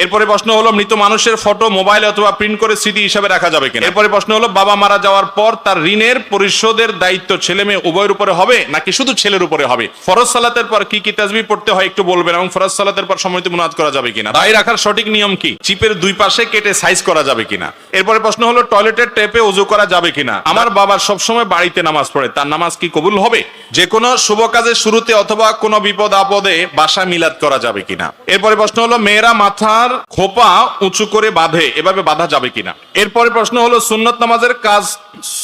এরপরে প্রশ্ন হলো মৃত মানুষের ফটো মোবাইল অথবা প্রিন্ট করে স্মৃতি হিসাবে রাখা যাবে কিনা। এরপরে প্রশ্ন হলো বাবা মারা যাওয়ার পর তার ঋণের পরিশোধের দায়িত্ব ছেলে মেয়ে উভয়ের উপরে হবে নাকি শুধু ছেলের উপরে হবে। ফরজ সালাতের পর কি কি তাসবিহ পড়তে হয় একটু বলবেন, এবং ফরজ সালাতের পর সম্মিলিত মুনাজাত করা যাবে কিনা। দায় রাখার সঠিক নিয়ম কি। চিপের দুই পাশে কেটে সাইজ করা যাবে কিনা। এরপরে প্রশ্ন হলো টয়লেটের ট্যাপে ওযু করা যাবে কিনা। আমার বাবা সবসময় বাড়িতে নামাজ পড়ে, তার নামাজ কি কবুল হবে। যে কোনো শুভ কাজের শুরুতে অথবা কোনো বিপদ আপদে বাসা মিলাদ করা যাবে কিনা। এরপরে প্রশ্ন হলো মেয়েরা মাথার খোপা উঁচু করে বাঁধে, এভাবে বাঁধা যাবে কিনা। এরপরে প্রশ্ন হলো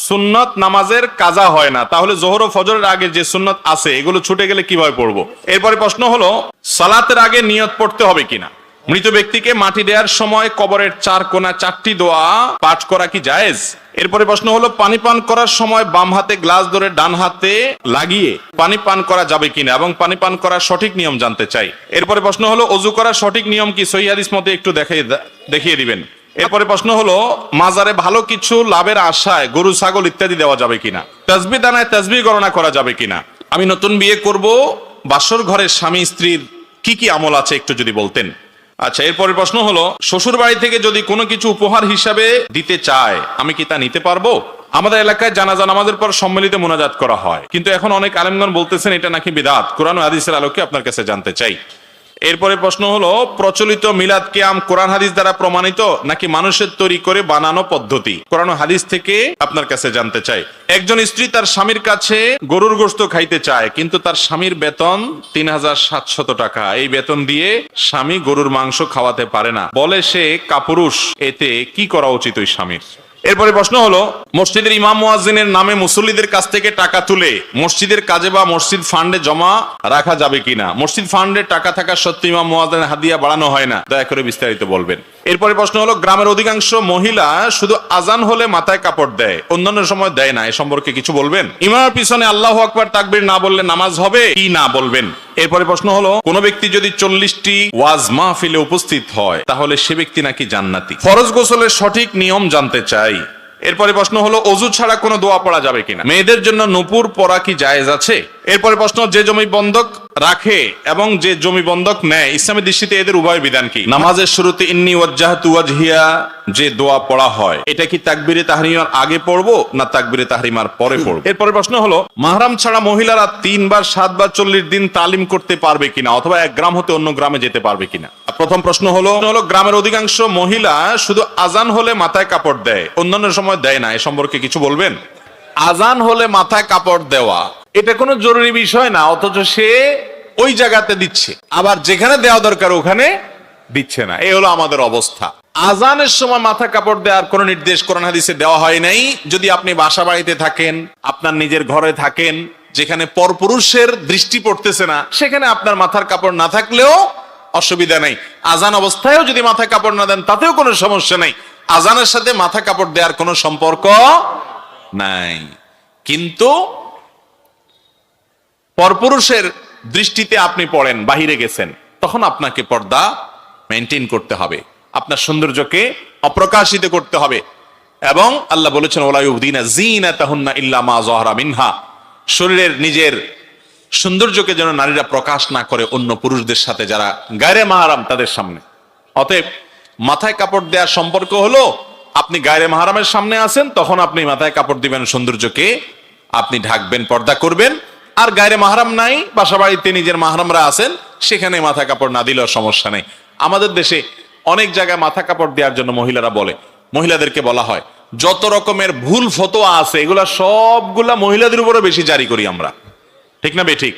সুন্নত নামাজের কাজা হয় না, তাহলে যোহর ও ফজরের আগে যে সুন্নত আছে এগুলো ছুটে গেলে কিভাবে পড়বো। এরপরে প্রশ্ন হলো সালাতের আগে নিয়ত পড়তে হবে কিনা। মৃত ব্যক্তিকে মাটি দেওয়ার সময় কবরের চার কোণা চারটি দোয়া পাঠ করা কি জায়েজ। এরপরে প্রশ্ন হলো পানি পান করার সময় বাম হাতে গ্লাস ধরে ডান হাতে লাগিয়ে পানি পান করা যাবে কিনা এবং পানি পান করার সঠিক নিয়ম জানতে চাই। এরপরে প্রশ্ন হলো ওযু করার সঠিক নিয়ম কি, সহিহ হাদিস মতে একটু দেখিয়ে দিবেন। এরপরে প্রশ্ন হলো মাজারে ভালো কিছু লাভের আশায় গরু ছাগল ইত্যাদি দেওয়া যাবে কিনা। তাসবিহ দানায় তাসবিহ গণনা করা যাবে কিনা। আমি নতুন বিয়ে করব, বাসর ঘরের স্বামী স্ত্রীর কি কি আমল আছে একটু যদি বলতেন। আচ্ছা, এরপরে প্রশ্ন হলো শ্বশুর বাড়ি থেকে যদি কোনো কিছু উপহার হিসাবে দিতে চায় আমি কি তা নিতে পারবো। আমাদের এলাকায় জানাজা নামাজের পর সম্মিলিত মুনাজাত করা হয়, কিন্তু এখন অনেক আলেমগণ বলতেছেন এটা নাকি বিদআত। কোরআন ও হাদিসের আলোকে আপনার কাছে জানতে চাই। এরপরে প্রশ্ন হলো প্রচলিত মিলাদ কিয়াম কোরআন হাদিস দ্বারা প্রমাণিত নাকি মানুষের তৈরি করে বানানো পদ্ধতি। কোরআন ও হাদিস থেকে আপনার কাছে জানতে চাই। একজন স্ত্রী তার স্বামীর কাছে গরুর গোশত খাইতে চায়, কিন্তু তার স্বামীর বেতন ৩৭০০ টাকা। এই বেতন দিয়ে স্বামী গরুর মাংস খাওয়াতে পারে না, বলে সে কাপুরুষ। এতে কি করা উচিত ওই স্বামীর। এরপরে প্রশ্ন হলো মসজিদের ইমাম মুয়াজ্জিনের নামে মুসল্লিদের কাছ থেকে টাকা তুলে মসজিদের কাজে বা মসজিদ ফান্ডে জমা রাখা যাবে কিনা। মসজিদ ফান্ডে টাকা থাকা সত্ত্বেও ইমাম মুয়াজ্জিনের হাদিয়া বাড়ানো হয় না, দয়া করে বিস্তারিত বলবেন। এরপরে প্রশ্ন হলো গ্রামের অধিকাংশ মহিলা শুধু আজান হলে মাথায় কাপড় দেয়, অন্যান্য সময় দেয় না, এ সম্পর্কে কিছু বলবেন। ইমামের পিছনে আল্লাহু আকবার তাকবীর না বললে নামাজ হবে কি না বলবেন। এরপরে প্রশ্ন হলো কোন ব্যক্তি যদি 40টি ওয়াজ মাহফিলে উপস্থিত হয় তাহলে সে ব্যক্তি নাকি জান্নাতি। ফরজ গোসলের সঠিক নিয়ম জানতে চাই। এরপরে প্রশ্ন হলো ওযু ছাড়া কোনো দোয়া পড়া যাবে কিনা। মেয়েদের জন্য নূপুর পরা কি জায়েজ আছে। এরপরে প্রশ্ন যে জমি বন্ধক রাখে এবং যে জমি বন্ধক নেয় ইসলামের দৃষ্টিতে এদের উভয় বিধান কি। নামাজের শুরুতে ইন্নী ওয়াজ্জাহতু ওয়াজহিয়া যে দোয়া পড়া হয় এটা কি তাকবীরে তাহরিমার আগে পড়বো না তাকবীরে তাহরিমার পরে পড়বো। এরপরে প্রশ্ন হলো মাহরাম ছাড়া মহিলারা 3 বার 7 বার 40 দিন তালিম করতে পারবে কিনা, অথবা এক গ্রাম হতে অন্য গ্রামে যেতে পারবে কিনা। প্রথম প্রশ্ন হলো গ্রামের অধিকাংশ মহিলা শুধু আজান হলে মাথায় কাপড় দেয়, অন্যান্য সময় দেয় না, এ সম্পর্কে কিছু বলবেন। আজান হলে মাথায় কাপড় দেওয়া এটা কোনো জরুরি বিষয় না, অথচ সে ওই জায়গাতে দিচ্ছে, আবার যেখানে দেওয়া দরকার ওখানে দিচ্ছে না। এই হলো আমাদের অবস্থা। আজানের সময় মাথা কাপড় দেওয়ার কোন নির্দেশ কোরআন হাদিসে দেওয়া হয় নাই। যদি আপনি বাসা বাড়িতে থাকেন, আপনার নিজের ঘরে থাকেন, যেখানে পরপুরুষের দৃষ্টি পড়তেছে না, সেখানে আপনার মাথার কাপড় না থাকলেও অসুবিধা নেই। আজান অবস্থায়ও যদি মাথায় কাপড় না দেন তাতেও কোনো সমস্যা নেই। আজানের সাথে মাথা কাপড় দেওয়ার কোনো সম্পর্ক নাই। কিন্তু পরপুরুষের দৃষ্টিতে আপনি পড়েন, বাহিরে গেছেন, তখন আপনাকে পর্দা মেইনটেইন করতে হবে, আপনার সৌন্দর্যকে অপ্রকাশিত করতে হবে। এবং আল্লাহ বলেছেন ওয়ালা ইউবদিনা যিনাতাহুন্না ইল্লা মা যাহারা মিনহা, শরীরের নিজের সৌন্দর্যকে যেন নারীরা প্রকাশ না করে অন্য পুরুষদের সাথে যারা গায়রে মাহরাম তাদের সামনে। অতএব মাথায় কাপড় দেওয়ার সম্পর্ক হলো আপনি গায়রে মাহরামের সামনে আছেন তখন আপনি মাথায় কাপড় দিবেন, সৌন্দর্যকে আপনি ঢাকবেন, পর্দা করবেন। আর গায়রে মাহরাম নাই, বাসা বাড়িতে নিজের মাহরামরা আছেন, সেখানে মাথা কাপড় না দিলেও সমস্যা নেই। আমাদের দেশে অনেক জায়গায় মাথা কাপড় দেওয়ার জন্য মহিলারা বলে, মহিলাদেরকে বলা হয় যত রকমের ভুল ফতোয়া আছে এগুলা সবগুলা মহিলাদের উপরে বেশি জারি করি আমরা, ঠিক না বেঠিক।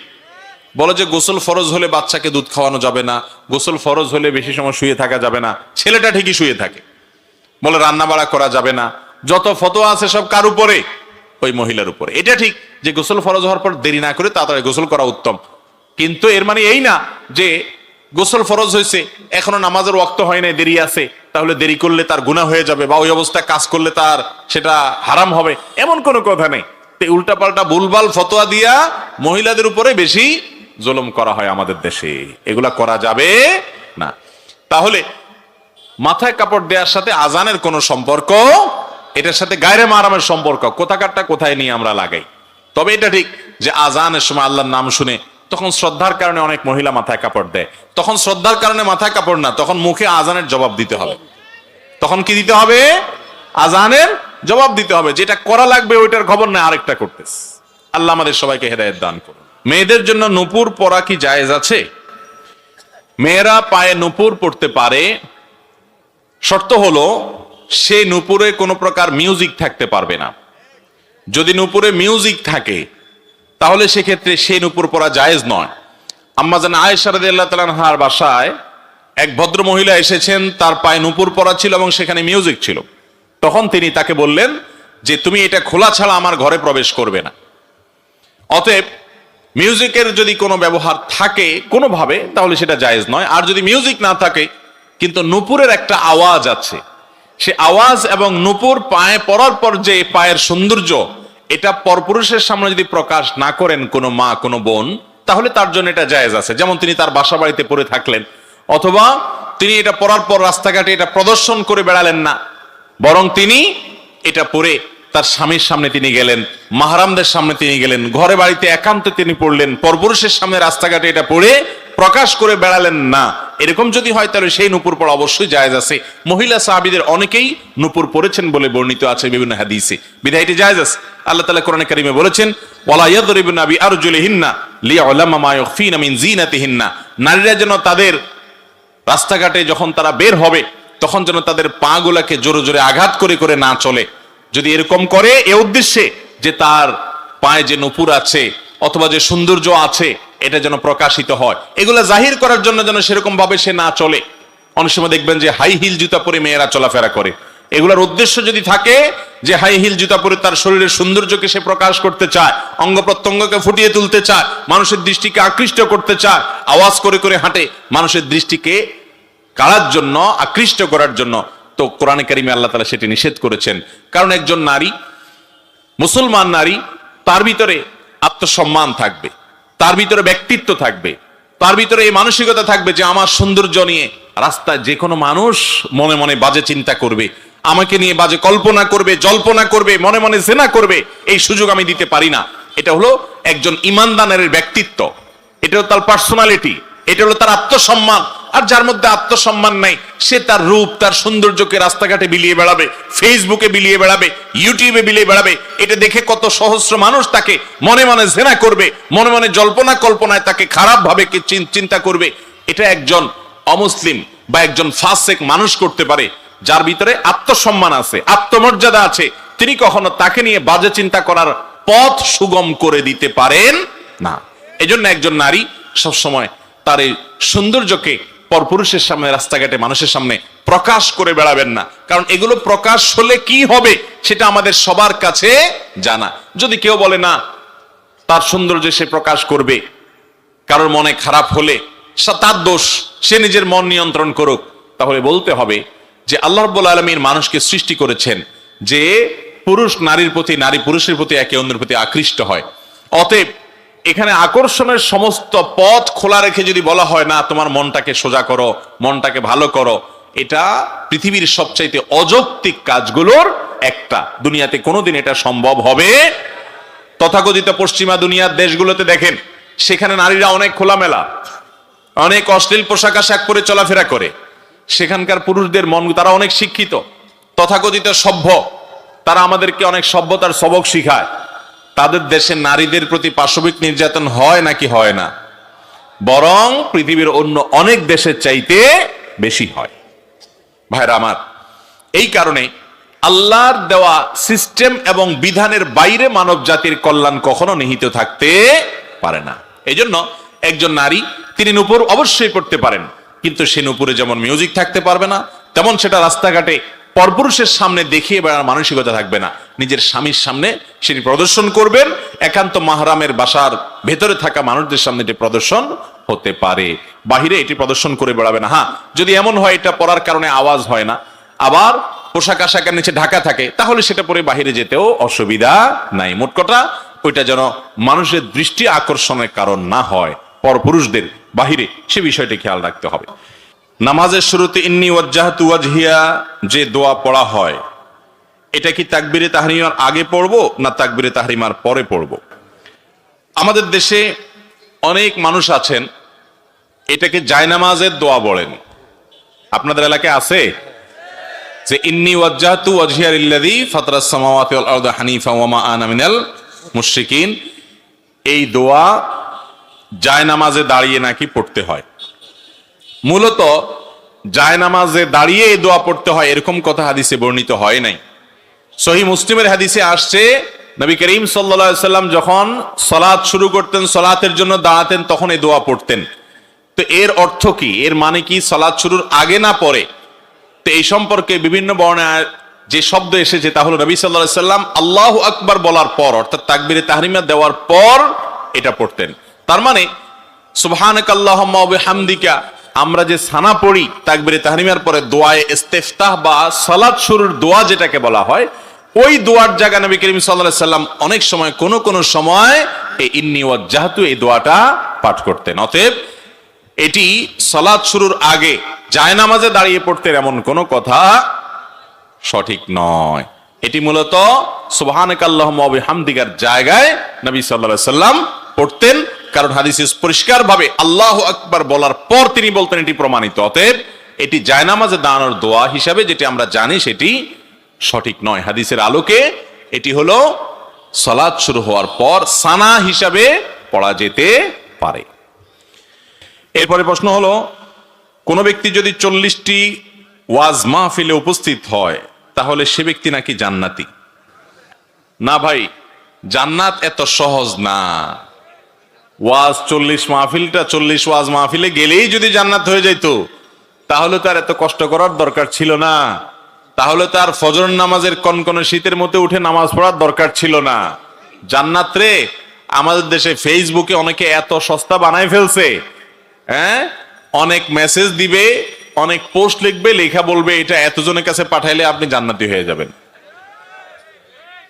বলে যে গোসল ফরজ হলে বাচ্চাকে দুধ খাওয়ানো যাবে না, গোসল ফরজ হলে বেশি সময় শুয়ে থাকা যাবে না, ছেলেটা ঠিকই শুয়ে থাকে। বলে রান্না বাড়া করা যাবে না, যত ফতোয়া আছে সব কার উপরে, ওই মহিলার উপরে। এটা ঠিক যে গোসল ফরজ হওয়ার পর দেরি না করে তাড়াতাড়ি গোসল করা উত্তম, কিন্তু এর মানে এই না যে গোসল ফরজ হয়েছে এখনো নামাজের ওয়াক্ত হয় নাই, দেরি আছে, তাহলে দেরি করলে তার গুনাহ হয়ে যাবে বা ওই অবস্থায় কাজ করলে তার সেটা হারাম হবে, এমন কোনো কথা নেই। উল্টা পাল্টা ভুলভাল ফতোয়া দিয়া মহিলাদের উপরে বেশি জুলুম করা হয় আমাদের দেশে, এগুলা করা যাবে না। তাহলে মাথায় কাপড় দেওয়ার সাথে আজানের কোনো সম্পর্ক, এটার সাথে গায়রে মাহরামের সম্পর্ক কোথাকারটা কোথায় নিয়ে আমরা লাগাই। তবে এটা ঠিক যে আজানের সময় আল্লাহর নাম শুনে তখন শ্রদ্ধার কারণে অনেক মহিলা মাথায় কাপড় দেয়। তখন শ্রদ্ধার কারণে মাথায় কাপড় না, তখন মুখে আজানের জবাব দিতে হবে। তখন কি দিতে হবে? আজানের জবাব দিতে হবে। যেটা করা লাগবে ওইটার খবর নেই, আরেকটা করতেছে। আল্লাহ আমাদের সবাইকে হেদায়েত দান করুন। মেয়েদের জন্য নূপুর পরা কি জায়েজ আছে? মেয়েরা পায়ে নূপুর পড়তে পারে, শর্ত হলো সেই নূপুরে কোনো প্রকার মিউজিক থাকতে পারবে না। যদি নূপুরে মিউজিক থাকে তাহলে সেক্ষেত্রে সেই নূপুর পরা জায়েজ নয়। আম্মা জান আয়েশা রাদিয়াল্লাহু তাআলা আনহার বাসায় এক ভদ্র মহিলা এসেছেন, তার পায়ে নূপুর পরা ছিল এবং সেখানে মিউজিক ছিল। তখন তিনি তাকে বললেন যে তুমি এটা খোলা ছাড়া আমার ঘরে প্রবেশ করবে না। অতএব মিউজিকের যদি কোনো ব্যবহার থাকে কোনোভাবে তাহলে সেটা জায়েজ নয়। আর যদি মিউজিক না থাকে কিন্তু নূপুরের একটা আওয়াজ আছে, সে আওয়াজ এবং নূপুর পায়ে পরার পর যে পায়ের সৌন্দর্য, এটা পরপুরুষের সামনে যদি প্রকাশ না করেন কোনো মা কোনো বোন, তাহলে তার জন্য এটা জায়েজ আছে। যেমন তিনি তার বাসা বাড়িতে পরে থাকলেন, অথবা তিনি এটা পরার পর রাস্তাঘাটে এটা প্রদর্শন করে বেড়ালেন না, বরং তিনি এটা পরে তার স্বামীর সামনে তিনি গেলেন, মাহরামদের সামনে তিনি গেলেন, ঘরে বাড়িতে একান্তে তিনি পড়লেন, পরপুরুষের সামনে রাস্তাঘাটে এটা পরে প্রকাশ করে বেড়ালেন না। এরকম যদি হয় তাহলে সেই নূপুর পরা অবশ্যই জায়েজ আছে। মহিলা সাহাবীদের অনেকেই নূপুর পরেছেন বলে বর্ণিত আছে বিভিন্ন হাদিসে, বিধায় এটি জায়েজ আছে। আল্লাহ তাআলা কোরআনে কারীমে বলেছেন, ওয়ালা ইয়াদরিবনা বিআরজুলিহিন্না লিয়ালামা মা ইউখফিনা মিন জিনাতিহিন্না। নারীরা যেন তাদের রাস্তাঘাটে যখন তারা বের হবে তখন যেন তাদের পা গুলাকে জোরে জোরে আঘাত করে করে না চলে। যদি এরকম করে এ উদ্দেশ্যে যে তার পায়ে যে নূপুর আছে অথবা যে সৌন্দর্য আছে এটা যেন প্রকাশিত হয়, এগুলা জাহির করার জন্য যেন সেরকম ভাবে সে না চলে। অনেক সময় দেখবেন যে হাই হিল জুতা পরে মেয়েরা চলাফেরা করে, এগুলোর উদ্দেশ্য যদি থাকে যে হাই হিল জুতা পরে তার শরীরের সৌন্দর্যকে সে প্রকাশ করতে চায়, অঙ্গ প্রত্যঙ্গকে ফুটিয়ে তুলতে চায়, মানুষের দৃষ্টিকে আকৃষ্ট করতে চায়, আওয়াজ করে করে হাঁটে মানুষের দৃষ্টিকে কাড়ার জন্য, আকৃষ্ট করার জন্য, তো কোরআনে কারিমে আল্লাহ তাআলা সেটি নিষেধ করেছেন। কারণ একজন নারী, মুসলমান নারী, তার ভিতরে আত্মসম্মান থাকবে, তার ভিতরে ব্যক্তিত্ব থাকবে, তার ভিতরে এই মানসিকতা থাকবে যে আমার সৌন্দর্য নিয়ে রাস্তায় যে কোনো মানুষ মনে মনে বাজে চিন্তা করবে, আমাকে নিয়ে বাজে কল্পনা করবে, জল্পনা করবে, মনে মনে জেনা করবে, এই সুযোগ আমি দিতে পারি না। এটা হলো একজন ঈমানদারের ব্যক্তিত্ব, এটা হলো তার পার্সোনালিটি, এটা হলো তার আত্মসম্মান। আর যার মধ্যে আত্মসম্মান নাই সে তার রূপ তার সৌন্দর্যকে রাস্তাঘাটে বিলিয়ে বেড়াবে, ফেসবুকে বিলিয়ে বেড়াবে, ইউটিউবে বিলিয়ে বেড়াবে। এটা দেখে কত সহস্র মানুষ তাকে মনে মনে জেনা করবে, মনে মনে জল্পনা কল্পনায় তাকে খারাপ ভাবে চিন্তা করবে। এটা একজন অমুসলিম বা একজন ফাসেক মানুষ করতে পারে যার ভিতরে আত্মসম্মান আছে, আত্মমর্যাদা আছে। তিনি কখনো তাকে নিয়ে বাজে চিন্তা করার পথ সুগম করে দিতে পারেন না। এজন্য একজন নারী সবসময় তার এই সৌন্দর্যকে পরপুরুষের সামনে, রাস্তাঘাটে মানুষের সামনে প্রকাশ করে বেড়াবেন না। কারণ এগুলো প্রকাশ হলে কি হবে সেটা আমাদের সবার কাছে জানা। যদি কেউ বলে না তার সৌন্দর্য সে প্রকাশ করবে, কারোর মনে খারাপ হলে তার দোষ, সে নিজের মন নিয়ন্ত্রণ করুক, তাহলে বলতে হবে যে আল্লাহ রাব্বুল আলামিন মানুষকে সৃষ্টি করেছেন যে পুরুষ নারীর প্রতি, নারী পুরুষের প্রতি একে অন্যের প্রতি আকৃষ্ট হয়। অতএব এখানে আকর্ষণের সমস্ত পথ খোলা রেখে যদি বলা হয় না তোমার মনটাকে সোজা করো, মনটাকে ভালো করো, এটা পৃথিবীর সবচাইতে অযৌক্তিক কাজগুলোর একটা। দুনিয়াতে কোনোদিন এটা সম্ভব হবে। তথাকথিত পশ্চিমা দুনিয়ার দেশগুলোতে দেখেন, সেখানে নারীরা অনেক খোলামেলা, অনেক অশ্লীল পোশাক আশাক পরে চলাফেরা করে। সেখানকার পুরুষদের মন, তারা অনেক শিক্ষিত, তথাকথিত সভ্য, তারা আমাদেরকে অনেক সভ্যতার সবক শিখায়। তাদের দেশে নারীদের প্রতি পাশবিক নির্যাতন হয় নাকি হয় না? বরং পৃথিবীর অন্য অনেক দেশের চাইতে বেশি হয়। ভাইরা আমার, এই কারণে আল্লাহর দেওয়া সিস্টেম এবং বিধানের বাইরে মানব জাতির কল্যাণ কখনো নিহিত থাকতে পারে না। এই জন্য একজন নারী তিনি নূপুর অবশ্যই পড়তে পারেন, কিন্তু সে নূপুরে যেমন মিউজিক থাকতে পারবে না, তেমন সেটা রাস্তাঘাটে পরপুরুষের সামনে দেখিয়ে বেড়ার মানসিকতা থাকবে না। নিজের স্বামীর সামনে সেটি প্রদর্শন করবেন, একান্ত মাহরামের বাসার ভেতরে থাকা মানুষদের সামনে এটি প্রদর্শন হতে পারে, বাহিরে এটি প্রদর্শন করে বেড়াবে না। হ্যাঁ, যদি এমন হয় এটা পরার কারণে আওয়াজ হয় না, আবার পোশাক আশাকের নিচে ঢাকা থাকে, তাহলে সেটা পরে বাহিরে যেতেও অসুবিধা নাই। মোট কথা ওইটা যেন মানুষের দৃষ্টি আকর্ষণের কারণ না হয় পরপুরুষদের বাহিরে, সে বিষয়টি খেয়াল রাখতে হবে। নামাজের শুরুতে ইন্নী ওয়াজ্জাহতু ওয়াজহিয়া যে দোয়া পড়া হয়, এটা কি তাকবীরে তাহরিমার আগে পড়বো না তাকবীরে তাহরিমার পরে পড়বো? আমাদের দেশে অনেক মানুষ আছেন এটাকে জায়নামাজের দোয়া বলেন। আপনাদের এলাকায় আছে যে ইন্নী ওয়াজ্জাহতু ওয়াজহিয়া লিল্লাযী ফাতারাস সামাওয়াতি ওয়াল আরদা হানিফা ওয়া মা আনা মিনাল মুশরিকিন। এই দোয়া জায়নামাজে দাঁড়িয়ে নাকি পড়তে হয়। মূলত জায়নামাজে দাঁড়িয়ে এই দোয়া পড়তে হয় এরকম কথা হাদিসে বর্ণিত হয় নাই। সহিহ মুসলিমের হাদিসে আসছে নবী করিম সাল্লাল্লাহু আলাইহি সাল্লাম যখন সালাত শুরু করতেন, সালাতের জন্য দাঁড়াতেন, তখন এই দোয়া পড়তেন। তো এর অর্থ কি, এর মানে কি সালাত শুরুর আগে না পরে? তো এই সম্পর্কে বিভিন্ন বর্ণনায় যে শব্দ এসেছে তা হলো নবী সাল্লাল্লাহু আলাইহি সাল্লাম আল্লাহু আকবার বলার পর, অর্থাৎ তাকবীরে তাহরিমা দেওয়ার পর এটা পড়তেন। তার মানে সুবহানাকাল্লাহুম্মা ওয়া বিহামদিকা আমরা যে সানা পড়ি তাকবীরে তাহরিমার পরে দোয়ায়ে ইস্তিফতাহ বা সালাত শুরুর দোয়া যেটাকে বলা হয়, ওই দোয়ার জায়গা নবী করিম সাল্লাল্লাহু আলাইহি সাল্লাম অনেক সময় কোন সময় এই ইন্নী ওয়াজ্জাহতু এই দোয়াটা পাঠ করতেন। অতএব এটি সালাত শুরুর আগে জায়নামাজে দাঁড়িয়ে পড়তেন এমন কোন কথা সঠিক নয়। এটি মূলত সুবহানাকাল্লাহুম্মা ওয়া বিহামদিকার জায়গায় নবী সাল্লাল্লাহু আলাইহি সাল্লাম পড়তেন, কারণ হাদিসে পরিষ্কার ভাবে আল্লাহু আকবার বলার পর তিনি বলতেন, এটি প্রমাণিত। অতএব এটি জায়নামাজে দাঁড়ানোর দোয়া হিসাবে যেটি আমরা জানি সেটি সঠিক নয়। হাদিসের আলোকে এটি হলো সালাত শুরু হওয়ার পর সানা হিসাবে পড়া যেতে পারে। এরপরে প্রশ্ন হলো, কোন ব্যক্তি যদি 40টি ওয়াজ মাহফিলে উপস্থিত হয় তাহলে সে ব্যক্তি নাকি জান্নাতি? না ভাই, জান্নাত এত সহজ না। ওয়াজ 40 মাহফিলটা 40 ওয়াজ মাহফিলে গেলেই যদি জান্নাত হয়ে যাইতো তাহলে তার এত কষ্ট করার দরকার ছিল না। তাহলে তার ফজর নামাজের কনকনে শীতের মধ্যে উঠে নামাজ পড়ার দরকার ছিল না। জান্নাত রে আমাদের দেশে ফেসবুকে অনেকে এত সস্তা বানায় ফেলছে, হ্যাঁ, অনেক মেসেজ দিবে, অনেক পোস্ট লিখবে, লেখা বলবে এটা এতজনের কাছে পাঠাইলে আপনি জান্নাতি হয়ে যাবেন।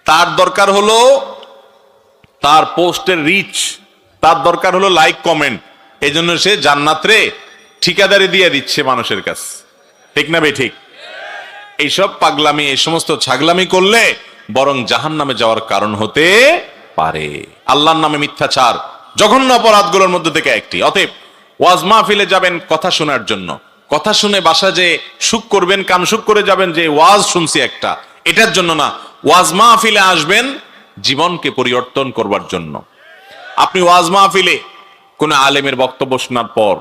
তার দরকার হলো তার পোস্টের রিচ, তার দরকার হলো লাইক কমেন্ট। এই জন্য সে জান্নাত রে ঠিকাদারি দিয়ে দিচ্ছে মানুষের কাছে। ঠিক না ভাই? ঠিক। এইসব পাগলামি, এই সমস্ত ছাগলামি করলে বরং জাহান্নামে যাওয়ার কারণ হতে পারে। আল্লাহর নামে মিথ্যাচার জঘন্য অপরাধগুলোর মধ্যে থেকে একটি। অতএব ওয়াজ মাহফিলে যাবেন কথা শোনার জন্য, কথা শুনে বাসা যে সুখ করবেন, কান সুখ করে যাবেন যে ওয়াজ শুনছি একটা, এটার জন্য না। ওয়াজ মাহফিলে আসবেন জীবনকে পরিবর্তন করবার জন্য। আপনি ওয়াজ মাহফিলে কোন আলেমের বক্তব্য শোনার পর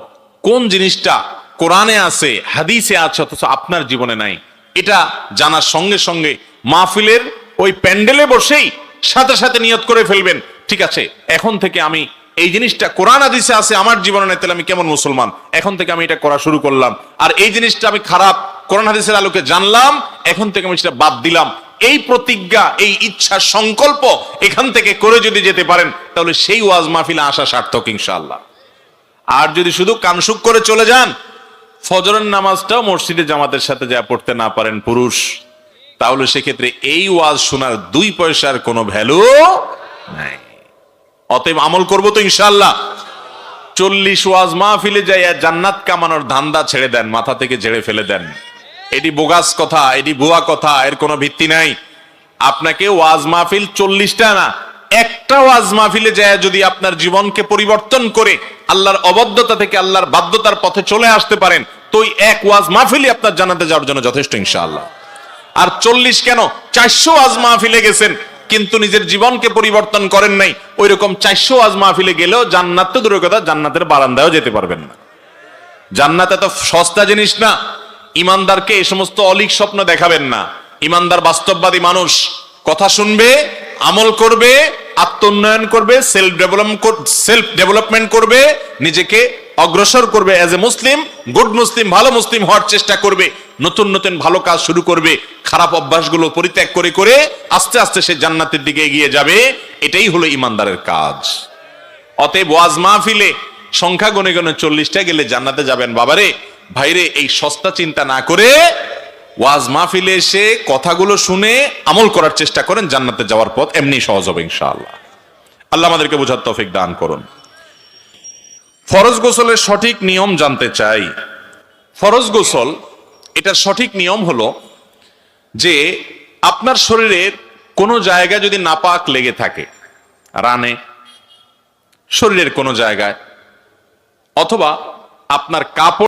কোন জিনিসটা কোরআনে আছে, হাদিসে আছে, অথচ আপনার জীবনে নাই, এটা জানার সঙ্গে সঙ্গে মাহফিলের ওই প্যান্ডেলে বসেই সাথে সাথে নিয়ত করে ফেলবেন, ঠিক আছে এখন থেকে আমি এই জিনিসটা কোরআন হাদিসে আছে, আমার জীবনে নাই, তাহলে আমি কেমন মুসলমান? এখন থেকে আমি এটা করা শুরু করলাম। আর এই জিনিসটা আমি খারাপ, কোরআন হাদিসের আলোকে জানলাম, এখন থেকে আমি সেটা বাদ দিলাম। এই প্রতিজ্ঞা, এই ইচ্ছা, সংকল্প এখান থেকে করে যদি যেতে পারেন তাহলে সেই ওয়াজ মাহফিলে আসা সার্থক ইনশাআল্লাহ। আর যদি শুধু কানসুক করে চলে যান, ফজরের নামাজটাও মসজিদে জামাতের সাথে যা পড়তে না পারেন পুরুষ, তাহলে সেক্ষেত্রে এই ওয়াজ শোনার 2 পয়সার কোনো ভ্যালু নাই। অতএব আমল করবো তো ইনশাআল্লাহ। 40 ওয়াজ মাহফিলে যাইয়া জান্নাত কামানোর ধান্দা ছেড়ে দেন, মাথা থেকে ঝেড়ে ফেলে দেন। এটি বোগাস কথা, এটি ভুয়া কথা, এর কোনো ভিত্তি নাই। আপনাকে ওয়াজ মাহফিল 40টা না, একটা ওয়াজ মাহফিলে যায় যদি আপনার জীবনকে পরিবর্তন করে আল্লাহর অবাধ্যতা থেকে আল্লাহর বাধ্যতার পথে চলে আসতে পারেন, তো ওই এক ওয়াজ মাহফিলই আপনার জান্নাতে যাওয়ার জন্য যথেষ্ট ইনশাআল্লাহ। আর 40 কেন, 400 ওয়াজ মাহফিলে গেছেন কিন্তু নিজের জীবনকে পরিবর্তন করেন নাই, ওই রকম 400 ওয়াজ মাহফিলে গেলেও জান্নাত তো দূরের কথা, জান্নাতের বারান্দায়ও যেতে পারবেন না। জান্নাত এত সস্তা জিনিস না। ইমানদারকে এই সমস্ত অলিক স্বপ্ন দেখাবেন না। ইমানদার বাস্তববাদী মানুষ, কথা শুনবে, আমল করবে, আত্ম উন্নয়ন করবে, সেলফ ডেভেলপমেন্ট করবে, নিজেকে অগ্রসর করবে, এজ এ মুসলিম, গুড মুসলিম, ভালো মুসলিম হওয়ার চেষ্টা করবে, নতুন নতুন ভালো কাজ শুরু করবে, খারাপ অভ্যাসগুলো পরিত্যাগ করে করে আস্তে আস্তে সে জান্নাতের দিকে এগিয়ে যাবে। এটাই হলো ইমানদারের কাজ। অতএব ওয়াজ মাহফিলে সংখ্যা গনে গনে 40টা গেলে জান্নাতে যাবেন বাবারে, ভাইরে, এই সস্তা চিন্তা না করে ওয়াজ মাহফিলে এসে কথাগুলো শুনে আমল করার চেষ্টা করেন, জান্নাতে যাওয়ার পথ এমনি সহজ হবে ইনশাআল্লাহ। আল্লাহ আমাদেরকে বোঝার তৌফিক দান করুন। ফরজ গোসলের সঠিক নিয়ম জানতে চাই। ফরজ গোসল এটার সঠিক নিয়ম হলো যে আপনার শরীরের কোনো জায়গা যদি নাপাক লেগে থাকে, রানে, শরীরের কোনো জায়গায়, অথবা আপনার কাপড়